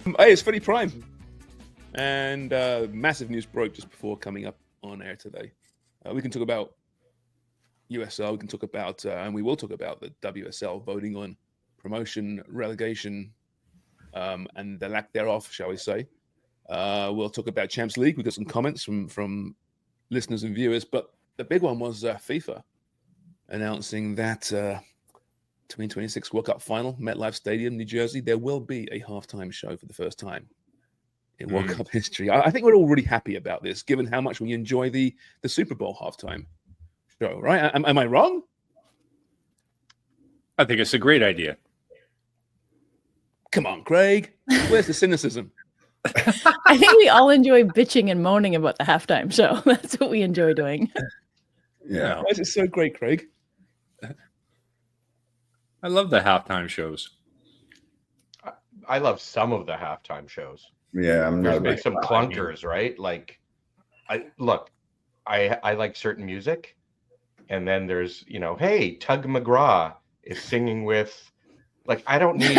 Hey, it's Footy Prime. And massive news broke just before coming up on air today. We can talk about USL, we can talk about, and we will talk about the WSL voting on promotion, relegation, and the lack thereof, shall we say. We'll talk about Champs League. We've got some comments from listeners and viewers, but the big one was FIFA announcing that 2026 World Cup final, MetLife Stadium, New Jersey, there will be a halftime show for the first time in World Cup history. I think we're all really happy about this, given how much we enjoy the Super Bowl halftime show, right? Am I wrong? I think it's a great idea. Come on, Craig. Where's the cynicism? I think we all enjoy bitching and moaning about the halftime show. That's what we enjoy doing. Yeah. Why is it so great, Craig? I love the halftime shows. I love some of the halftime shows. Yeah, there's been some clunkers, right? Like, I like certain music, and then there's, hey, Tug McGraw is singing with, like, I don't need,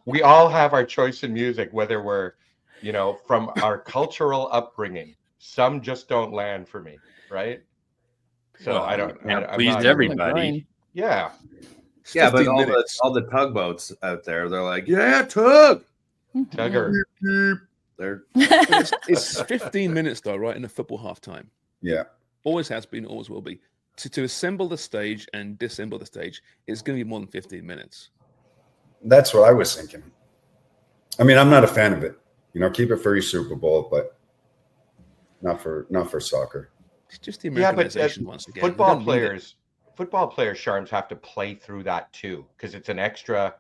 we all have our choice in music, whether we're, from our cultural upbringing. Some just don't land for me, right? So well, I don't please everybody. Yeah. Yeah, but all the tugboats out there, they're like, yeah, tug. Tugger. It's 15 minutes though, right? In a football halftime. Yeah. Always has been, always will be. To assemble the stage and disassemble the stage, it's going to be more than 15 minutes. That's what I was thinking. I mean, I'm not a fan of it. Keep it for your Super Bowl, but not for soccer. It's just the Americanization once again. Football players, Sharms, have to play through that too, because it's an extra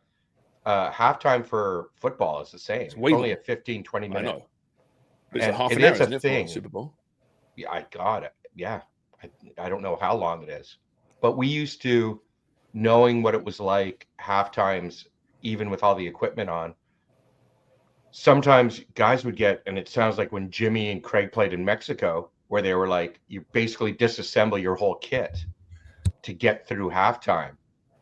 halftime for football is the same. It's only a 15, 20 minute. I know. But it's a half an hour, isn't it, for Super Bowl? Yeah, I got it. Yeah. I don't know how long it is. But we used to, knowing what it was like halftimes, even with all the equipment on, sometimes guys would get, and it sounds like when Jimmy and Craig played in Mexico, where they were like, you basically disassemble your whole kit to get through halftime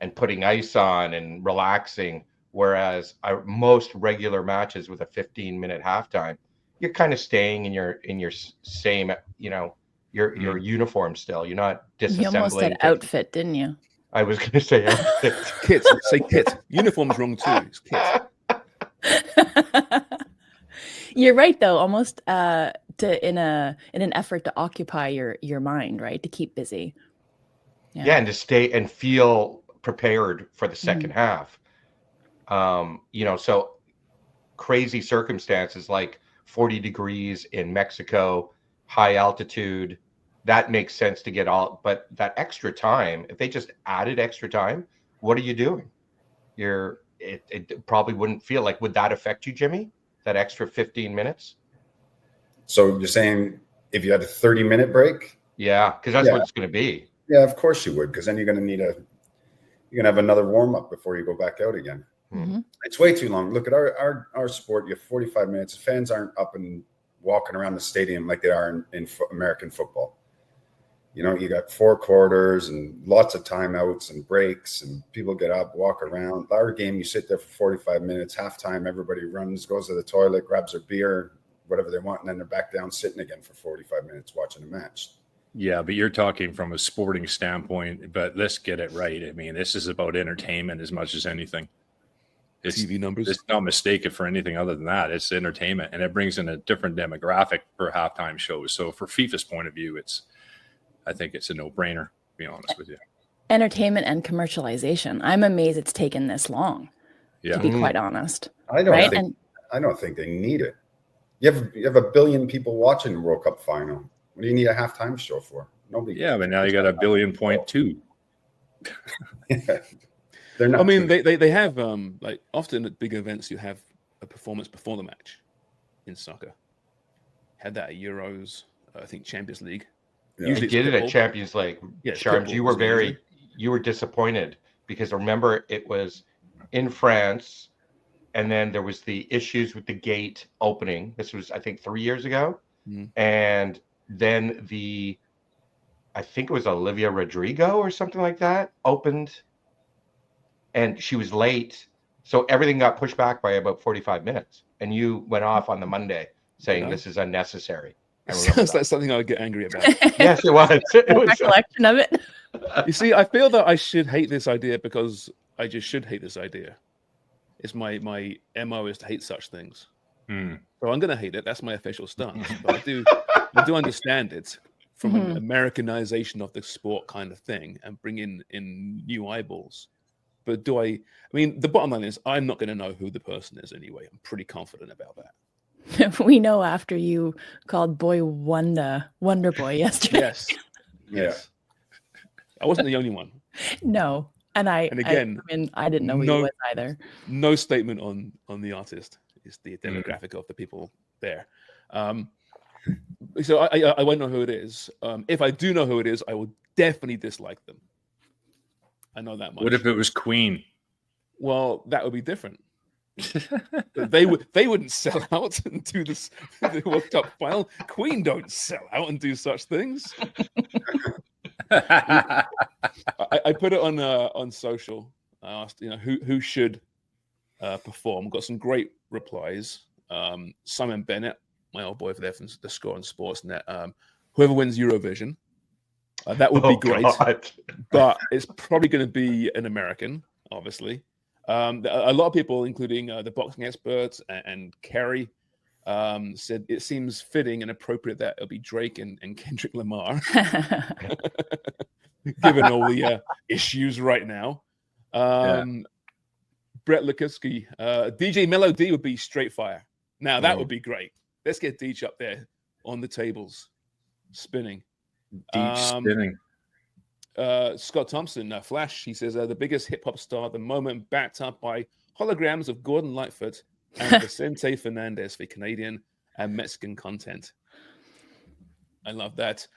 and putting ice on and relaxing. Whereas most regular matches with a 15-minute halftime, you're kind of staying in your same, your uniform still. You're not disassembling. You almost said outfit, didn't you? I was going to say outfit. Kit. Say kit. Uniform's wrong too. It's kit. You're right, though. Almost in an effort to occupy your mind, right? To keep busy. Yeah, and to stay and feel prepared for the second half. So crazy circumstances like 40 degrees in Mexico, high altitude, that makes sense to get all, but that extra time, if they just added extra time, what are you doing? It probably wouldn't feel like, would that affect you, Jimmy? That extra 15 minutes? So you're saying if you had a 30-minute break? Yeah, because that's what it's going to be. Yeah, of course you would, because then you're going to have another warm-up before you go back out again. Mm-hmm. It's way too long. Look at our sport. You have 45 minutes. Fans aren't up and walking around the stadium like they are in American football. You got 4 quarters and lots of timeouts and breaks, and people get up, walk around. Our game, you sit there for 45 minutes. Halftime, everybody runs, goes to the toilet, grabs their beer, whatever they want, and then they're back down sitting again for 45 minutes watching a match. Yeah, but you're talking from a sporting standpoint, but let's get it right. I mean, this is about entertainment as much as anything. It's TV numbers. It's not mistaken for anything other than that. It's entertainment, and it brings in a different demographic per halftime shows. So for FIFA's point of view, I think it's a no-brainer, to be honest with you. Entertainment and commercialization. I'm amazed it's taken this long, to be quite honest. I don't think they need it. You have 1 billion people watching the World Cup final. What do you need a halftime show for? Nobody. Yeah, but now you got 1.2 billion. Yeah. They're not. I mean, they have like often at big events you have a performance before the match in soccer. Had that at Euros, I think Champions League. Yeah. Usually did it at Champions League. Yeah, Sharms, you were disappointed because remember it was in France, and then there was the issues with the gate opening. This was, I think, 3 years ago, and then I think it was Olivia Rodrigo or something like that opened, and she was late, So everything got pushed back by about 45 minutes. And you went off on the Monday saying this is unnecessary. It sounds like something I would get angry about. Yes, it was. It was recollection of it. You see, I feel that I should hate this idea because I just should hate this idea. It's my MO is to hate such things. So I'm going to hate it. That's my official stance. But I do understand it from an Americanization of the sport kind of thing and bring in new eyeballs. But I mean, the bottom line is I'm not going to know who the person is anyway. I'm pretty confident about that. We know after you called Boy Wonder Boy yesterday. Yes. Yes. I wasn't the only one. No. And I didn't know who he was either. No statement on the artist. It's the demographic of the people there. So I won't know who it is. If I do know who it is, I will definitely dislike them. I know that much. What if it was Queen? Well, that would be different. They wouldn't sell out and do this the World Cup final. Queen don't sell out and do such things. I put it on social. I asked, who should perform. Got some great replies. Simon Bennett, my old boy over there from the Score on Sportsnet. Whoever wins Eurovision, that would be great. God. But it's probably going to be an American, obviously. A lot of people, including the boxing experts and Kerry, said it seems fitting and appropriate that it'll be Drake and Kendrick Lamar, given all the issues right now. Brett Lukiski, DJ Melody would be straight fire. Now that would be great. Let's get Deej up there on the tables, spinning. Spinning. Scott Thompson, Flash, he says the biggest hip hop star at the moment, backed up by holograms of Gordon Lightfoot and Vicente Fernandez for Canadian and Mexican content. I love that.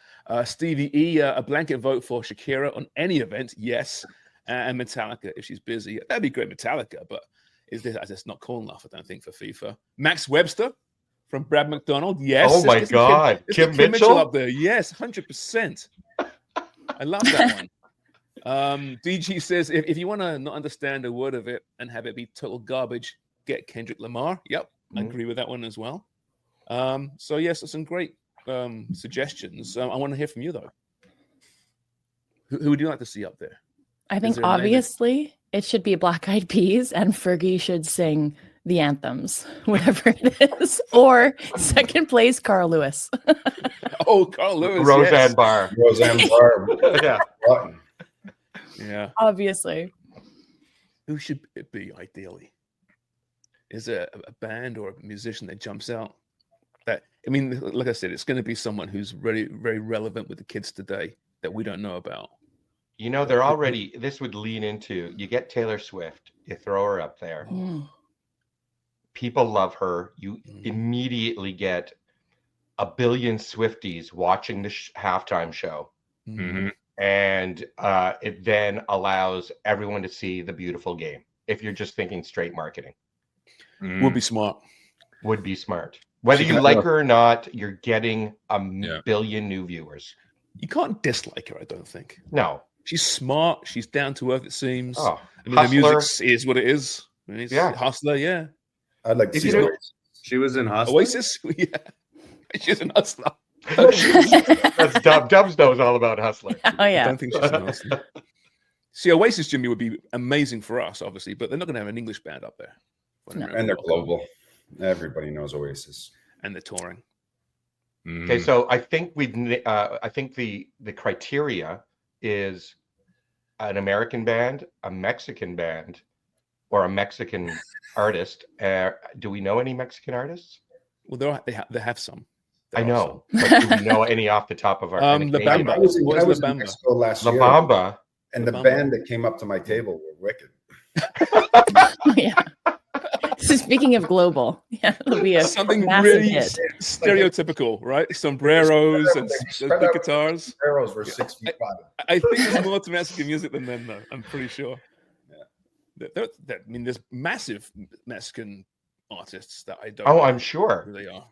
Stevie E, a blanket vote for Shakira on any event, yes, and Metallica if she's busy. That'd be great, Metallica, but it's not cool enough, I don't think, for FIFA. Max Webster from Brad McDonald, yes. Oh my God, Kim Mitchell up there, yes, 100%. I love that one. DG says, if you want to not understand a word of it and have it be total garbage, get Kendrick Lamar. Yep, I agree with that one as well. So yes, there's some great suggestions. I want to hear from you though. Who would you like to see up there? I think obviously it should be Black Eyed Peas, and Fergie should sing the anthems, whatever it is. Or second place, Carl Lewis. Oh, Carl Lewis. Roseanne Barr. Roseanne Barr. Yeah. Yeah. Obviously. Who should it be ideally? Is it a band or a musician that jumps out? Like I said, it's going to be someone who's very, very relevant with the kids today that we don't know about. They're already, this would lean into, you get Taylor Swift, you throw her up there. People love her. You immediately get a billion Swifties watching the halftime show. And it then allows everyone to see the beautiful game. If you're just thinking straight marketing. Would be smart. Would be smart. Whether you like her or not, you're getting a billion new viewers. You can't dislike her, I don't think. No. She's smart. She's down to earth, it seems. Oh, the music is what it is. Hustler, yeah. I'd like to see she was in Hustler. Oasis, yeah. She's in Hustler. That's Dubs knows all about Hustler. Oh yeah. I don't think she's in Hustler. See, Oasis, Jimmy, would be amazing for us, obviously, but they're not going to have an English band up there. No. And they're global. Everybody knows Oasis. And they're touring. Okay, so I think the criteria is an American band, a Mexican band, or a Mexican artist. Do we know any Mexican artists? Well, they have some. I know, but do we know any off the top of our La Bamba? I was in Mexico last year. La Bamba. And the band that came up to my table were wicked. Yeah. So speaking of global, it'll be something really stereotypical, right? Sombreros and big guitars. Sombreros were 6 feet 5. I think there's more to Mexican music than them, though. I'm pretty sure. Yeah. There's massive Mexican artists that I don't. Oh, I'm sure who they are.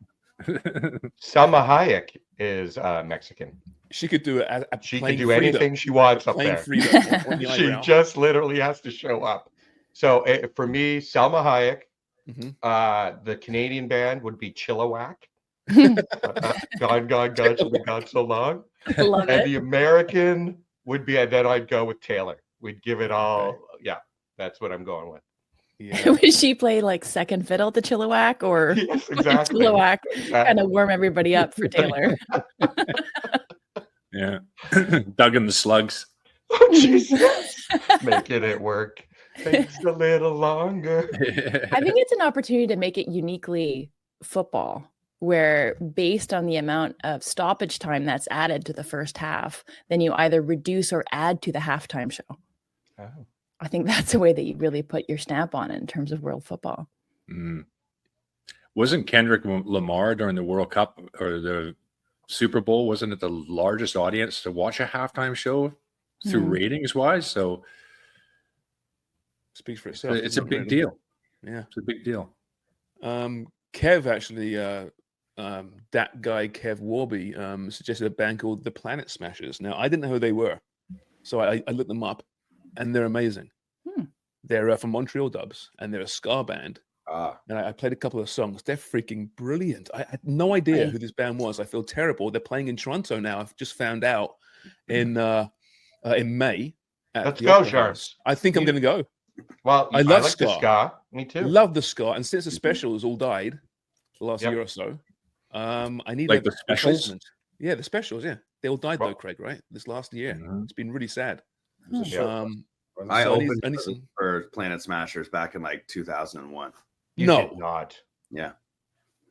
Salma Hayek is Mexican. She could do she could do anything she wants up there. She just literally has to show up. So for me, Selma Hayek. Mhm. The Canadian band would be Chilliwack. Gone, she'll be gone so long. Love And it. the American would be, and then I'd go with Taylor. We'd give it all. Okay. Yeah, that's what I'm going with. Yeah. Would she play like second fiddle to Chilliwack, or Yes, exactly. Chilliwack Exactly. kind of warm everybody up for Taylor? Yeah. Dug in the slugs. Oh, Jesus. Making it work. Takes a little longer. I think it's an opportunity to make it uniquely football, where based on the amount of stoppage time that's added to the first half, then you either reduce or add to the halftime show. Oh. I think that's a way that you really put your stamp on it in terms of world football. Mm. Wasn't Kendrick Lamar during the World Cup or the Super Bowl, wasn't it the largest audience to watch a halftime show through ratings wise? So Speaks for itself. it's a big really? deal. Yeah. It's a big deal. Kev actually, that guy Kev Warby suggested a band called the Planet Smashers. Now I didn't know who they were, so I looked them up, and they're amazing. They're from Montreal Dubs, and they're a ska band. And I played a couple of songs. They're freaking brilliant. I had no idea who this band was. I feel terrible. They're playing in Toronto now. I've just found out in May. Let's go, Sharms. I think I'm going to go. Well, I love like the ska. Me too. Love the ska, and since the specials all died the last year or so, I need Like a the specials? replacement. Yeah, the specials. Yeah, they all died though, Craig. Right, this last year, it's been really sad. Yeah. I so opened I need some... for Planet Smashers back in like 2001. You No. did not. Yeah.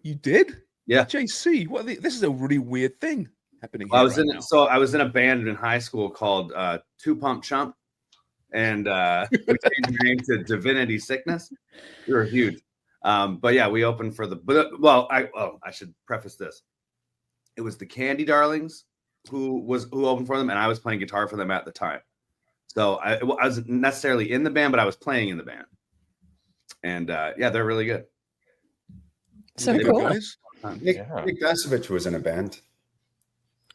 You did? Yeah. JC, what? This is a really weird thing happening here. Well, I was right in now. so I was in a band in high school called Two Pump Chump, and we changed the name to Divinity Sickness. We were huge. But yeah, we opened for I should preface this. It was the Candy Darlings who opened for them, and I was playing guitar for them at the time. So I wasn't necessarily in the band, but I was playing in the band. And yeah, they're really good. So Good cool. guys. Nick Dasovich was in a band.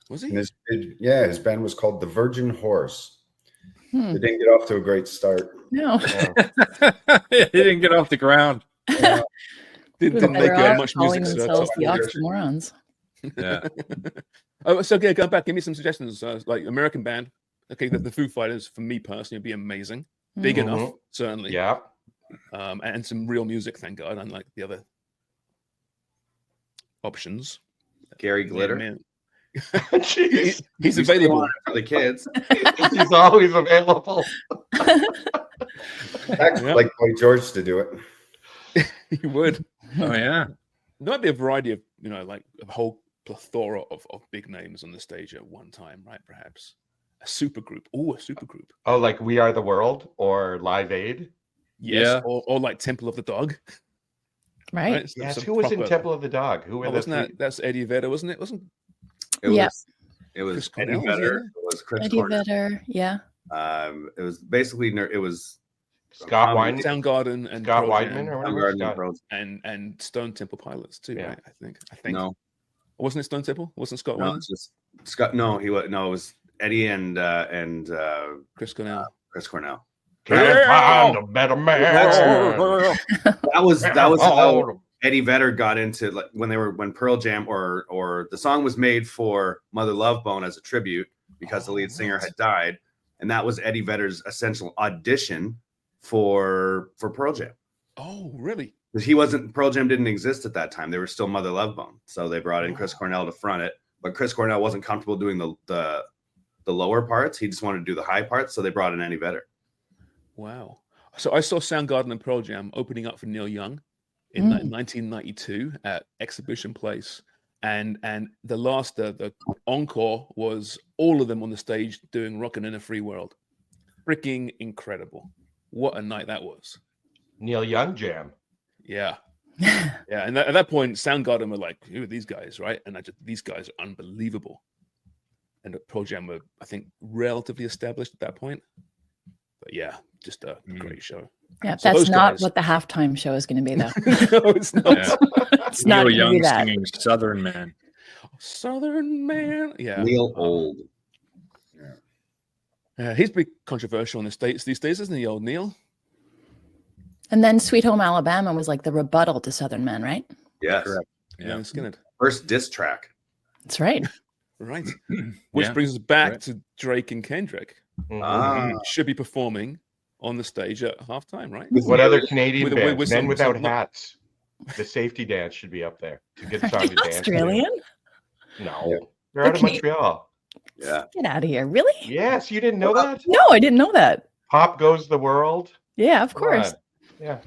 Was he? And his band was called the Virgin Horse. Hmm. They didn't get off to a great start. No. He didn't get off the ground. Didn't make much calling music. themselves the top. oxymorons. Yeah. So yeah, go back. Give me some suggestions. Like American band. Okay, the Foo Fighters for me personally would be amazing. Big enough, certainly. Yeah. And some real music, thank God, unlike the other options. Gary Glitter. Yeah, man. Jeez. He's available for the kids. He's always available. Like Boy George to do it. He would. Oh yeah. There might be a variety of, like a whole plethora of big names on the stage at one time, right? Perhaps a super group. Oh, a super group. Oh, like We Are the World or Live Aid. Yes, Yeah. or like Temple of the Dog. Right. So Yes. some Who was in proper- Temple of the Dog? Who were the wasn't three? that? That's Eddie Vedder, wasn't it? Yeah. It was Chris Eddie Cornell, Vedder. wasn't It was Chris Eddie Cornell. Vedder. Yeah. It was basically it was Scott Weinman? Soundgarden and Scott Pearl Weidman Jam or whatever? Soundgarden Scott- and Pearl- and Stone Temple Pilots too, Yeah. right? I think. No, Wasn't it Stone Temple? Wasn't Scott no, Weiland? it's just Scott. No, he was. No, it was Eddie and Chris Cornell. Chris Cornell. Can't find a better man. That was how Oh, Eddie Vedder got into, like, when Pearl Jam or the song was made for Mother Love Bone as a tribute because the lead singer had died, and that was Eddie Vedder's essential audition for Pearl Jam. Oh, really? Because Pearl Jam didn't exist at that time. They were still Mother Love Bone, so they brought in Chris Cornell to front it. But Chris Cornell wasn't comfortable doing the lower parts. He just wanted to do the high parts, so they brought in Eddie Vedder. Wow. So I saw Soundgarden and Pearl Jam opening up for Neil Young in 1992 at Exhibition Place, and the encore was all of them on the stage doing "Rockin' in a Free World." Freaking incredible! What a night that was. Neil Young Jam. Yeah. Yeah. And at that point, Soundgarden were like, who are these guys, right? And these guys are unbelievable. And the Pearl Jam were, I think, relatively established at that point. But yeah, just a great show. Yeah, So that's those not guys- what the halftime show is going to be, though. No, it's not. Yeah. It's not Neil going to be Young that. singing Southern Man. Southern Man. Yeah. Neil Old. He's pretty controversial in the States these days, isn't he, old Neil? And then Sweet Home Alabama was like the rebuttal to Southern Men, right? Yes. Correct. Yeah, Skinner. First diss track. That's right. Right. Which brings us back to Drake and Kendrick. Mhm. Who should be performing on the stage at halftime, right? What other Canadian with bands? Men some- Without some- Hats. The safety dance should be up there. It's a good Are song they to dance. Australian? To. No, Yeah. they're out of Cana- Montreal. Yeah. Get out of here. Really? Yes, you didn't know that? No, I didn't know that. Pop Goes the World. Yeah, of Come course. on. Yeah.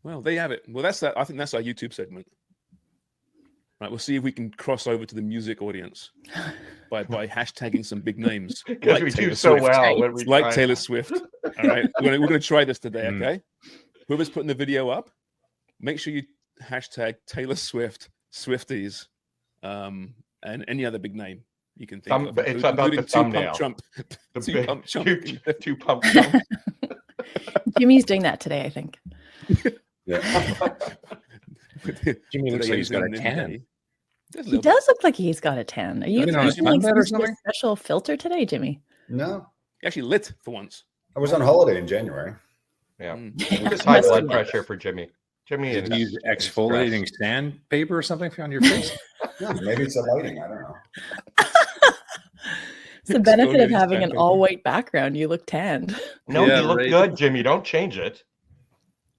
Well, there you have it. Well, that's that. I think that's our YouTube segment. Right, we'll see if we can cross over to the music audience by hashtagging some big names. Because we do Taylor so Swift. well when we Like try. Taylor Swift. All right, we're gonna try this today. Okay, whoever's putting the video up, make sure you hashtag Taylor Swift, Swifties, and any other big name you can think of. It's about the including thumbnail. Chump. The Two big- Pump Chump. two pump chump. Jimmy's doing that today, I think. Yeah. Jimmy looks like he's got a Today's tan. day. Just a He little bit. does look like he's got a tan. Are you Looking on his using like sunbed or some sort of something? special filter today, Jimmy? No, Actually lit for once. I was on holiday in January. Yeah. Mm. Just high Must blood admit. pressure for Jimmy. Jimmy Did is you use exfoliating sandpaper or something on your face? No, maybe it's the lighting. I don't know. It's the benefit of Exfoliating having an sandpaper. all white background. You look tanned. No, Yeah, you look right. good, Jimmy. Don't change it.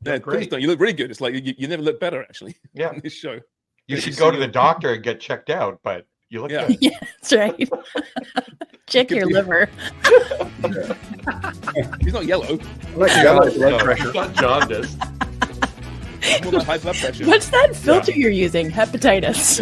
Yeah, Look please great. don't. You look really good. It's like you never look better actually Yeah. on this show. You Yeah, should you go see to the your- doctor and get checked out, but you look Yeah. good. Yeah, that's right. Check Give your me- liver. He's not yellow. I'm like yellow. No, it's not jaundice. More like high blood pressure. What's that filter you're using? Hepatitis.